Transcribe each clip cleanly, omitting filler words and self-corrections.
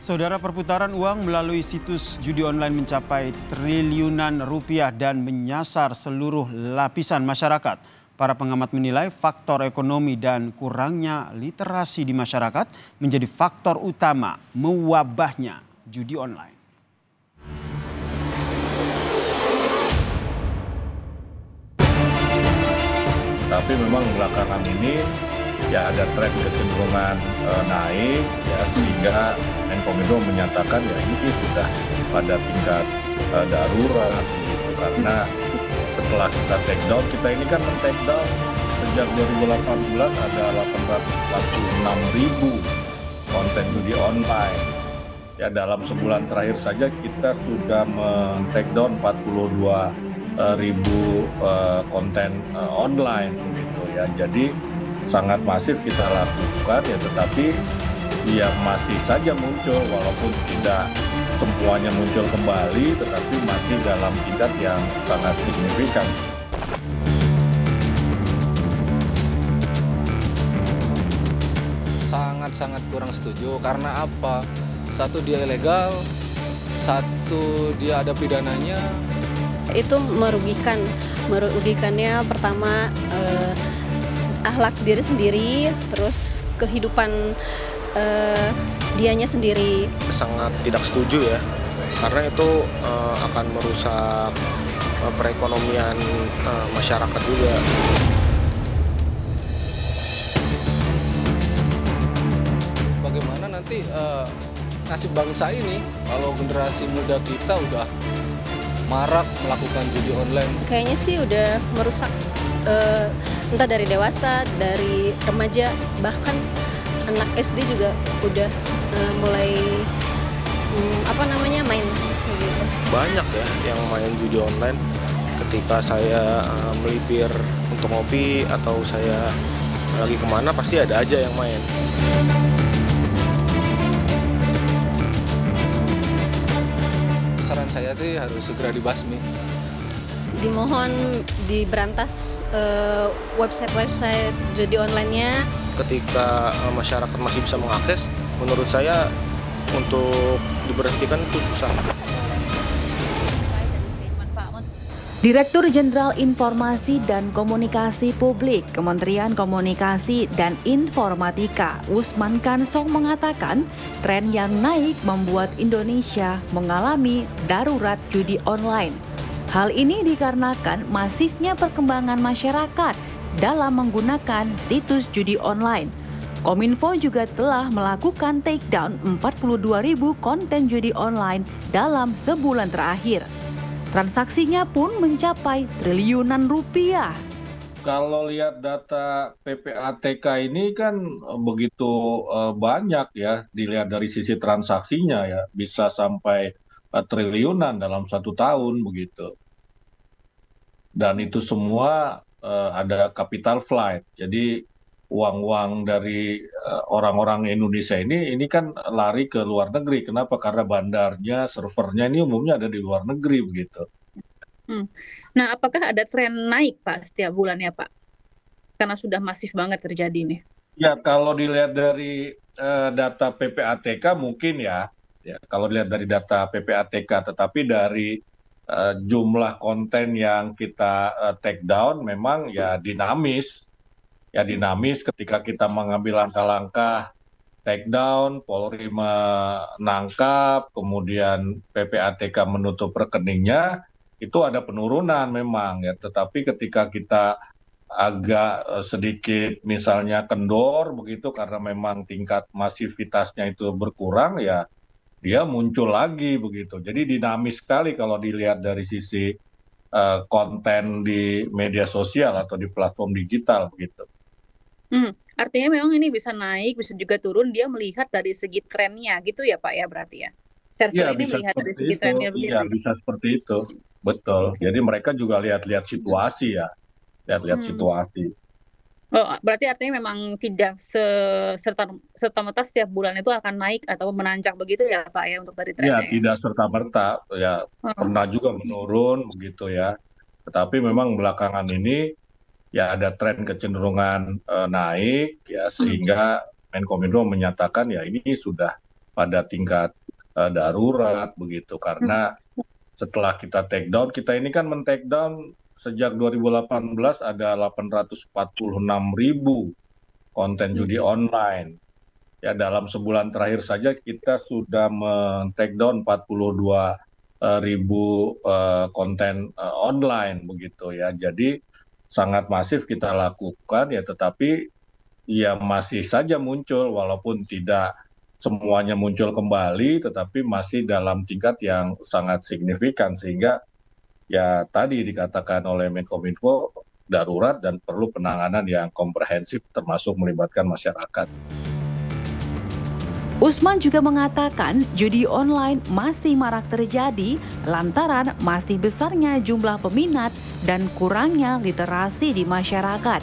Saudara, perputaran uang melalui situs judi online mencapai triliunan rupiah dan menyasar seluruh lapisan masyarakat. Para pengamat menilai faktor ekonomi dan kurangnya literasi di masyarakat menjadi faktor utama mewabahnya judi online. Tapi memang belakangan ini ya ada tren kecenderungan naik ya, sehingga Menkominfo menyatakan ya ini sudah pada tingkat darurat gitu, karena setelah kita take down, kita ini kan men-take down sejak 2018 ada 846.000 konten judi online. Ya, dalam sebulan terakhir saja kita sudah men-take down 42.000 konten online gitu ya. Jadi sangat masif kita lakukan ya, tetapi ya masih saja muncul, walaupun tidak semuanya muncul kembali, tetapi masih dalam tingkat yang sangat signifikan. Sangat-sangat kurang setuju, karena apa? Satu, dia ilegal, satu, dia ada pidananya. Itu merugikannya pertama akhlak diri sendiri, terus kehidupan dianya sendiri. Sangat tidak setuju ya, karena itu akan merusak perekonomian masyarakat juga. Bagaimana nanti nasib bangsa ini kalau generasi muda kita udah marak melakukan judi online? Kayaknya sih udah merusak entah dari dewasa, dari remaja, bahkan anak SD juga udah mulai main gitu. Banyak ya yang main judi online. Ketika saya melipir untuk ngopi atau saya lagi kemana, pasti ada aja yang main. Saran saya sih harus segera dibasmi. Dimohon diberantas website-website judi online-nya. Ketika masyarakat masih bisa mengakses, menurut saya untuk diberhentikan itu susah. Direktur Jenderal Informasi dan Komunikasi Publik Kementerian Komunikasi dan Informatika Usman Kansong mengatakan tren yang naik membuat Indonesia mengalami darurat judi online. Hal ini dikarenakan masifnya perkembangan masyarakat dalam menggunakan situs judi online. Kominfo juga telah melakukan takedown 42.000 konten judi online dalam sebulan terakhir. Transaksinya pun mencapai triliunan rupiah. Kalau lihat data PPATK ini kan begitu banyak ya, dilihat dari sisi transaksinya ya, bisa sampai triliunan dalam 1 tahun begitu. Dan itu semua ada capital flight. Jadi uang-uang dari orang-orang Indonesia ini kan lari ke luar negeri. Kenapa? Karena bandarnya, servernya ini umumnya ada di luar negeri begitu. Nah, apakah ada tren naik Pak setiap bulannya Pak? Karena sudah masif banget terjadi nih. Ya, kalau dilihat dari data PPATK mungkin ya, kalau dilihat dari data PPATK, tetapi dari jumlah konten yang kita take down memang ya dinamis. Ya dinamis ketika kita mengambil langkah-langkah take down, Polri menangkap, kemudian PPATK menutup rekeningnya, itu ada penurunan memang ya. Tetapi ketika kita agak sedikit misalnya kendor begitu karena memang tingkat masivitasnya itu berkurang ya, dia muncul lagi begitu. Jadi dinamis sekali kalau dilihat dari sisi konten di media sosial atau di platform digital begitu. Artinya memang ini bisa naik, bisa juga turun, dia melihat dari segi trennya gitu ya Pak ya, berarti ya? Server ini melihat dari segi trennya begitu. Iya, bisa seperti itu, betul. Jadi mereka juga lihat-lihat situasi ya, lihat-lihat situasi. Oh, berarti artinya memang tidak serta-merta setiap bulan itu akan naik atau menanjak begitu ya Pak ya, untuk dari trennya? Ya, tidak serta-merta, ya pernah juga menurun begitu ya. Tetapi memang belakangan ini ya ada tren kecenderungan naik ya, sehingga Menkominfo menyatakan ya ini sudah pada tingkat darurat begitu. Karena setelah kita take down, kita ini kan men-take down sejak 2018 ada 846.000 konten judi online. Ya, dalam sebulan terakhir saja kita sudah men-take down 42.000 konten online begitu ya. Jadi sangat masif kita lakukan ya, tetapi ya masih saja muncul, walaupun tidak semuanya muncul kembali, tetapi masih dalam tingkat yang sangat signifikan, sehingga ya tadi dikatakan oleh Menkominfo darurat dan perlu penanganan yang komprehensif termasuk melibatkan masyarakat. Usman juga mengatakan judi online masih marak terjadi lantaran masih besarnya jumlah peminat dan kurangnya literasi di masyarakat.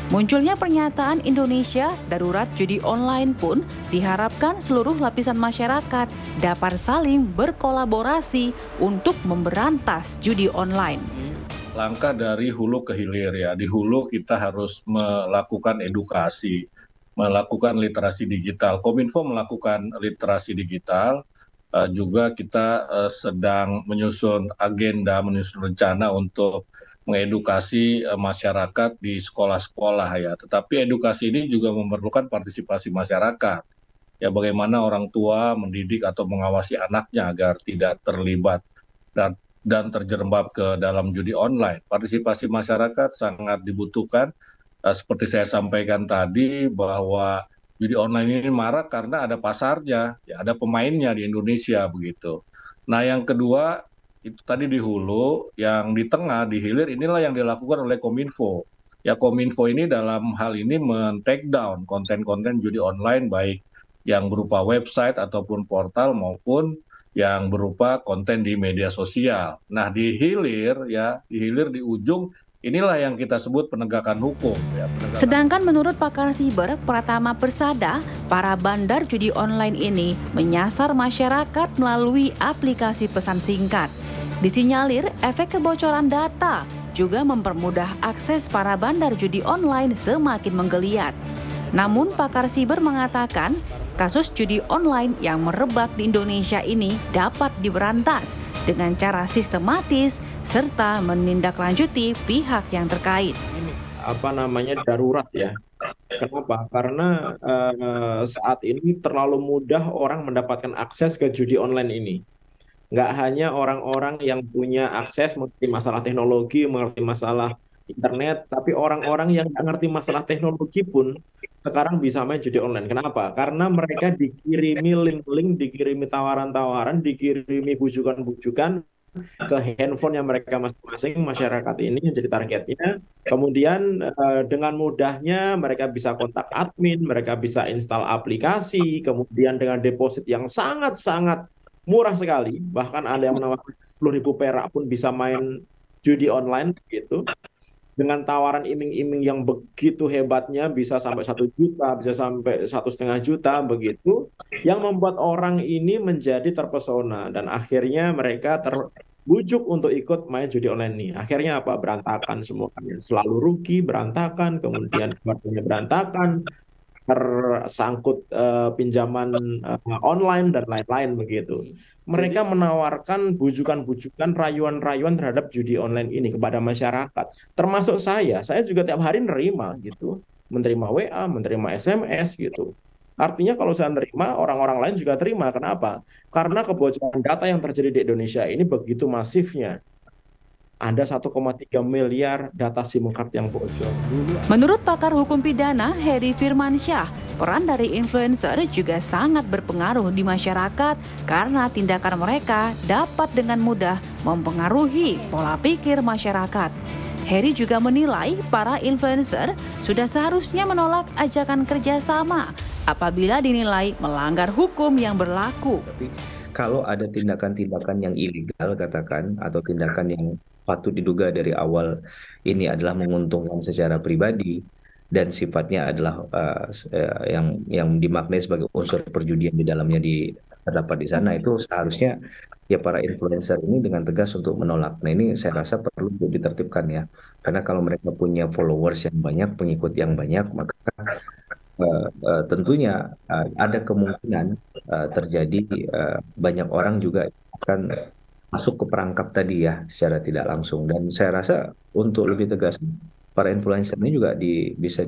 Munculnya pernyataan Indonesia darurat judi online pun diharapkan seluruh lapisan masyarakat dapat saling berkolaborasi untuk memberantas judi online. Langkah dari hulu ke hilir ya. Di hulu kita harus melakukan edukasi, melakukan literasi digital. Kominfo melakukan literasi digital, juga kita sedang menyusun agenda, menyusun rencana untuk mengedukasi masyarakat di sekolah-sekolah ya. Tetapi edukasi ini juga memerlukan partisipasi masyarakat. Ya, bagaimana orang tua mendidik atau mengawasi anaknya agar tidak terlibat dan terjerembab ke dalam judi online. Partisipasi masyarakat sangat dibutuhkan. Seperti saya sampaikan tadi bahwa judi online ini marak karena ada pasarnya, ya, ada pemainnya di Indonesia begitu. Nah, yang kedua itu tadi di hulu, yang di tengah, di hilir, inilah yang dilakukan oleh Kominfo. Ya, Kominfo ini dalam hal ini men-take down konten-konten judi online, baik yang berupa website ataupun portal maupun yang berupa konten di media sosial. Nah, di hilir ya, di ujung, inilah yang kita sebut penegakan hukum. Ya, Sedangkan menurut pakar siber Pratama Persada, para bandar judi online ini menyasar masyarakat melalui aplikasi pesan singkat. Disinyalir efek kebocoran data juga mempermudah akses para bandar judi online semakin menggeliat. Namun pakar siber mengatakan kasus judi online yang merebak di Indonesia ini dapat diberantas dengan cara sistematis serta menindaklanjuti pihak yang terkait. Darurat ya. Kenapa? Karena saat ini terlalu mudah orang mendapatkan akses ke judi online ini. Nggak hanya orang-orang yang punya akses mengerti masalah teknologi, mengerti masalah internet, tapi orang-orang yang nggak ngerti masalah teknologi pun sekarang bisa main judi online. Kenapa? Karena mereka dikirimi link-link, dikirimi tawaran-tawaran, dikirimi bujukan-bujukan ke handphone yang mereka masing-masing, masyarakat ini yang jadi targetnya. Kemudian dengan mudahnya mereka bisa kontak admin, mereka bisa install aplikasi, kemudian dengan deposit yang sangat-sangat murah sekali, bahkan ada yang menawarkan 10.000 perak pun bisa main judi online gitu. Dengan tawaran iming-iming yang begitu hebatnya, bisa sampai 1 juta, bisa sampai 1,5 juta begitu, yang membuat orang ini menjadi terpesona dan akhirnya mereka terbujuk untuk ikut main judi online ini. Akhirnya apa? Berantakan semuanya, selalu rugi, berantakan, kemudian keluarganya berantakan, tersangkut pinjaman online dan lain-lain begitu. Mereka menawarkan bujukan-bujukan, rayuan-rayuan terhadap judi online ini kepada masyarakat. Termasuk saya juga tiap hari nerima gitu, menerima WA, menerima SMS gitu. Artinya kalau saya nerima, orang-orang lain juga terima. Kenapa? Karena kebocoran data yang terjadi di Indonesia ini begitu masifnya. Ada 1,3 miliar data SIM card yang bocor. Menurut pakar hukum pidana Heri Firmansyah, peran dari influencer juga sangat berpengaruh di masyarakat karena tindakan mereka dapat dengan mudah mempengaruhi pola pikir masyarakat. Heri juga menilai para influencer sudah seharusnya menolak ajakan kerjasama apabila dinilai melanggar hukum yang berlaku. Tapi kalau ada tindakan-tindakan yang ilegal katakan atau tindakan yang patut diduga dari awal ini adalah menguntungkan secara pribadi dan sifatnya adalah yang dimaknai sebagai unsur perjudian di dalamnya terdapat di sana, itu seharusnya ya para influencer ini dengan tegas untuk menolak. Nah, ini saya rasa perlu ditertibkan ya, karena kalau mereka punya followers yang banyak, pengikut yang banyak, maka tentunya ada kemungkinan terjadi banyak orang juga akan masuk ke perangkap tadi ya secara tidak langsung. Dan saya rasa untuk lebih tegas, para influencer ini juga bisa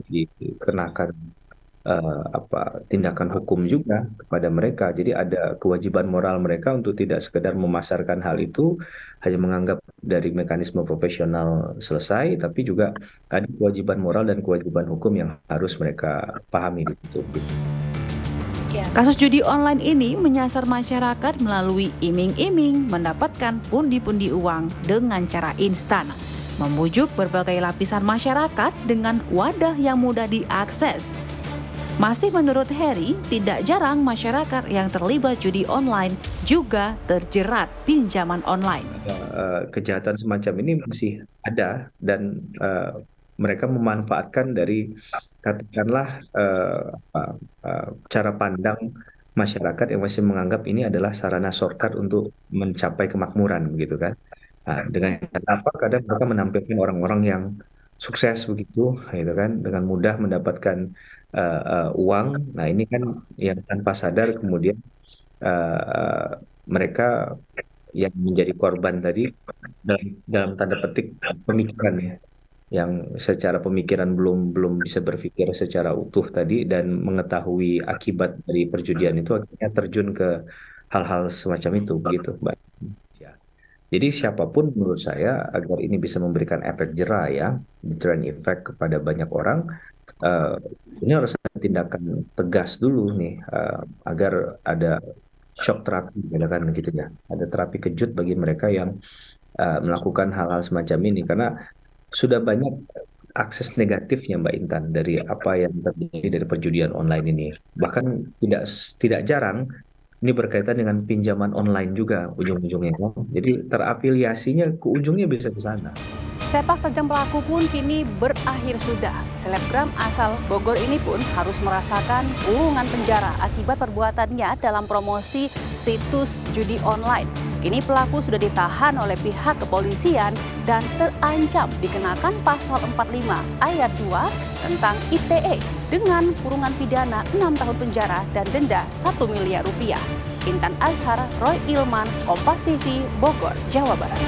dikenakan tindakan hukum juga kepada mereka. Jadi ada kewajiban moral mereka untuk tidak sekedar memasarkan hal itu hanya menganggap dari mekanisme profesional selesai, tapi juga ada kewajiban moral dan kewajiban hukum yang harus mereka pahami di situ. Kasus judi online ini menyasar masyarakat melalui iming-iming mendapatkan pundi-pundi uang dengan cara instan, membujuk berbagai lapisan masyarakat dengan wadah yang mudah diakses. Masih menurut Heri, tidak jarang masyarakat yang terlibat judi online juga terjerat pinjaman online. Kejahatan semacam ini masih ada dan mereka memanfaatkan dari katakanlah cara pandang masyarakat yang masih menganggap ini adalah sarana shortcut untuk mencapai kemakmuran, begitu kan? Nah, dengan apa kadang mereka menampilkan orang-orang yang sukses begitu, gitu kan, dengan mudah mendapatkan uang. Nah ini kan yang tanpa sadar kemudian mereka yang menjadi korban tadi dalam tanda petik pemikiran ya, yang secara pemikiran belum bisa berpikir secara utuh tadi dan mengetahui akibat dari perjudian itu, akhirnya terjun ke hal-hal semacam itu begitu, Mbak. Jadi siapapun menurut saya agar ini bisa memberikan efek jera ya, deterrent effect kepada banyak orang, ini harus ada tindakan tegas dulu nih, agar ada shock terapi, kan gitu ya. Ada terapi kejut bagi mereka yang melakukan hal-hal semacam ini, karena sudah banyak akses negatifnya Mbak Intan dari apa yang terjadi dari perjudian online ini. Bahkan tidak jarang ini berkaitan dengan pinjaman online juga ujung-ujungnya. Jadi terafiliasinya ke ujungnya bisa ke sana. Sepak terjang pelaku pun kini berakhir sudah. Selebgram asal Bogor ini pun harus merasakan kurungan penjara akibat perbuatannya dalam promosi situs judi online. Kini pelaku sudah ditahan oleh pihak kepolisian dan terancam dikenakan pasal 45 ayat 2 tentang ITE dengan kurungan pidana 6 tahun penjara dan denda 1 miliar rupiah. Intan Azhar, Roy Ilman, Kompas TV, Bogor, Jawa Barat.